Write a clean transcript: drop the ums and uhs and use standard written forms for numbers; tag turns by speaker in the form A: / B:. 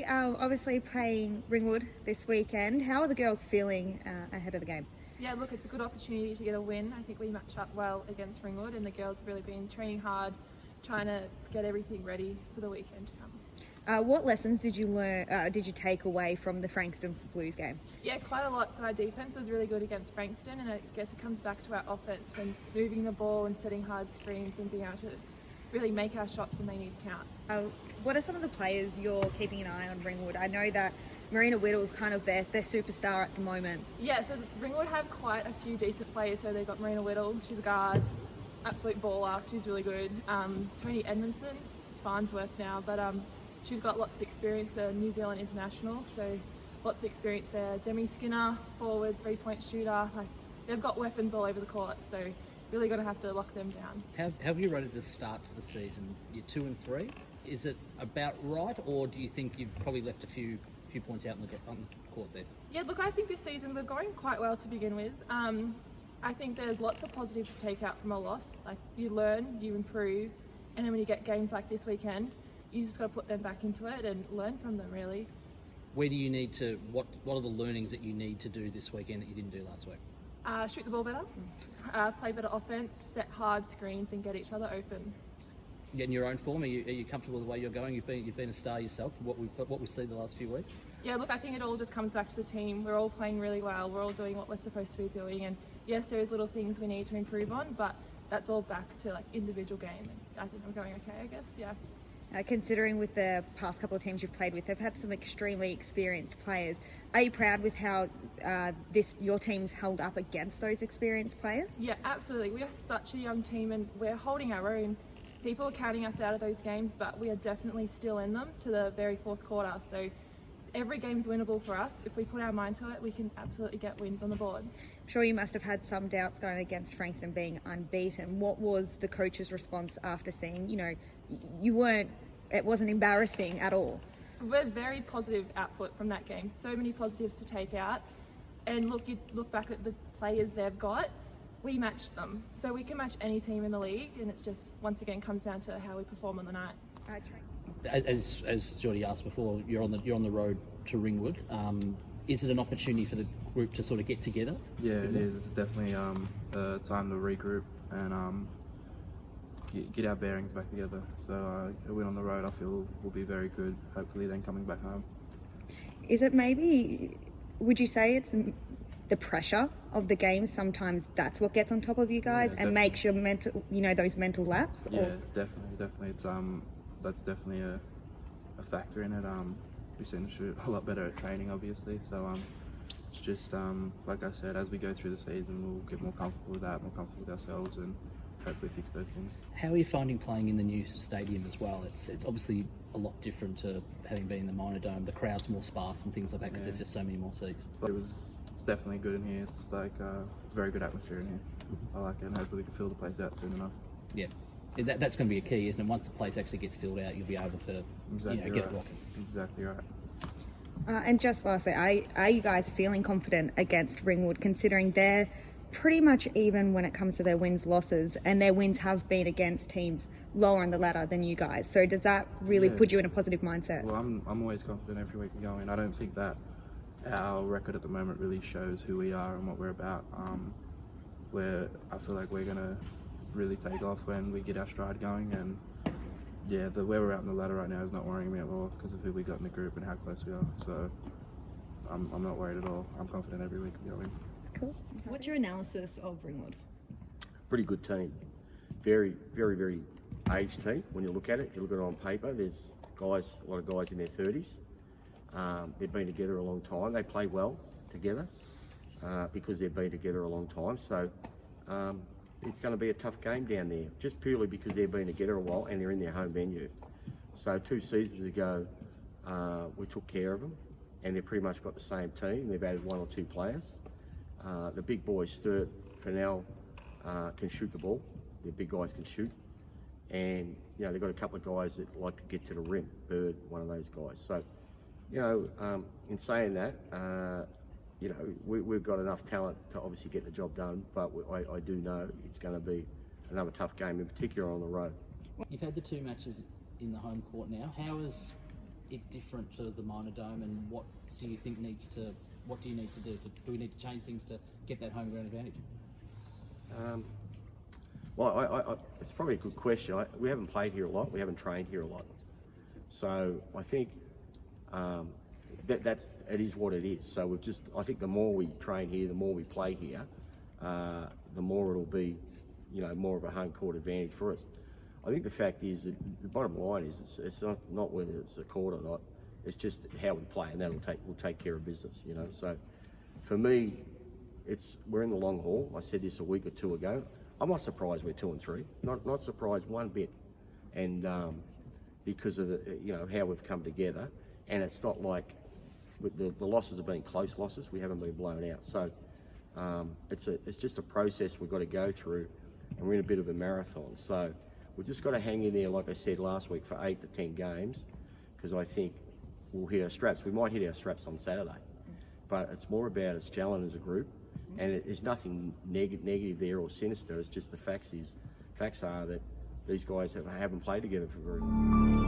A: Kasey, obviously playing Ringwood this weekend. How are the girls feeling ahead of the game?
B: Yeah, look, it's a good opportunity to get a win. I think we match up well against Ringwood, and the girls have really been training hard, trying to get everything ready for the weekend to come.
A: What lessons did you learn? Did you take away from the Frankston Blues game?
B: Yeah, quite a lot. So our defense was really good against Frankston, and I guess it comes back to our offense and moving the ball and setting hard screens and being able to really make our shots when they need to count.
A: What are some of the players you're keeping an eye on Ringwood? I know that Marina Whittle's kind of their superstar at the moment.
B: Yeah, so Ringwood have quite a few decent players. So they've got Marina Whittle, she's a guard, absolute baller, she's really good. Tony Edmondson, Farnsworth now, but she's got lots of experience, a New Zealand international, so lots of experience there. Demi Skinner, forward, three-point shooter. They've got weapons all over the court, so really going to have to lock them down.
C: How have you rated the start to the season? You're 2 and 3. Is it about right, or do you think you've probably left a few points out on the court there?
B: Yeah, look, I think this season we're going quite well to begin with. I think there's lots of positives to take out from a loss. Like, you learn, you improve, and then when you get games like this weekend, you just got to put them back into it and learn from them, really.
C: Where do you need to, what are the learnings that you need to do this weekend that you didn't do last week?
B: Shoot the ball better, play better offense, set hard screens and get each other open.
C: In your own form, are you comfortable with the way you're going? You've been a star yourself. What we've seen the last few weeks.
B: Yeah, look, I think it all just comes back to the team. We're all playing really well. We're all doing what we're supposed to be doing, and yes, there's little things we need to improve on, but that's all back to individual game. And I think we're going okay, I guess. Yeah.
A: Considering with the past couple of teams you've played with, they've had some extremely experienced players. Are you proud with how your team's held up against those experienced players?
B: Yeah, absolutely. We are such a young team and we're holding our own. People are counting us out of those games, but we are definitely still in them to the very fourth quarter. So every game's winnable for us. If we put our mind to it, we can absolutely get wins on the board.
A: I'm sure you must have had some doubts going against Frankston being unbeaten. What was the coach's response after seeing, it wasn't embarrassing at all?
B: We're very positive output from that game. So many positives to take out. And look, you look back at the players they've got, we matched them. So we can match any team in the league, and it's just, once again, comes down to how we perform on the night.
C: As Geordie asked before, you're on the road to Ringwood. Is it an opportunity for the group to sort of get together?
D: Yeah, it is. It's definitely a time to regroup and get our bearings back together. So a win on the road, I feel, will be very good. Hopefully, then coming back home.
A: Is it maybe? Would you say it's the pressure of the game? Sometimes that's what gets on top of you guys and makes your mental, those mental laps.
D: Yeah, definitely. It's that's definitely a factor in it. We seem to shoot a lot better at training, obviously. So it's just like I said, as we go through the season, we'll get more comfortable with that, more comfortable with ourselves, and hopefully fix those things.
C: How are you finding playing in the new stadium as well? It's obviously a lot different to having been in the minor dome. The crowd's more sparse and things like that because there's just so many more seats.
D: It's definitely good in here. It's like it's a very good atmosphere in here. I like it, and hopefully we can fill the place out soon enough.
C: Yeah. That's going to be a key, isn't it? Once the place actually gets filled out, you'll be able to get it rocking.
D: Exactly right.
A: And just lastly, are you guys feeling confident against Ringwood, considering they're pretty much even when it comes to their wins, losses, and their wins have been against teams lower on the ladder than you guys? So does that really put you in a positive mindset?
D: Well, I'm always confident every week we go in. I don't think that our record at the moment really shows who we are and what we're about. Where I feel like we're going to really take off when we get our stride going, and where we're out in the ladder right now is not worrying me at all because of who we got in the group and how close we are. So I'm not worried at all. I'm confident every week we go in.
A: Cool. What's your analysis of Ringwood?
E: Pretty good team. Very, very, very aged team. When you look at it, if you look at it on paper, there's a lot of guys in their 30s. They've been together a long time. They play well together because they've been together a long time. So it's going to be a tough game down there, just purely because they've been together a while and they're in their home venue. So 2 seasons ago, we took care of them, and they've pretty much got the same team. They've added 1 or 2 players. The big boys, Sturt, Fennell, can shoot the ball. The big guys can shoot. And, they've got a couple of guys that like to get to the rim. Bird, one of those guys. So, in saying that, we've got enough talent to obviously get the job done, but I do know it's going to be another tough game, in particular on the road.
C: You've had the 2 matches in the home court now. How has it different to the minor dome, and what do you think needs to? What do you need to do? Do we need to change things to get that home ground advantage?
E: Well, it's probably a good question. We haven't played here a lot. We haven't trained here a lot. So I think it is what it is. So I think the more we train here, the more we play here, the more it'll be, more of a home court advantage for us. I think the fact is that the bottom line is it's not whether it's the court or not. It's just how we play, and we'll take care of business. So for me, we're in the long haul. I said this a week or two ago. I'm not surprised we're 2-3. Not surprised one bit, and because of how we've come together. And it's not like with the losses have been close losses. We haven't been blown out. So it's just a process we've got to go through, and we're in a bit of a marathon. So we've just got to hang in there, like I said last week, for 8 to 10 games, because I think we'll hit our straps. We might hit our straps on Saturday, but it's more about us gelling as a group, and there's nothing negative there or sinister. It's just the facts are that these guys haven't played together for very long.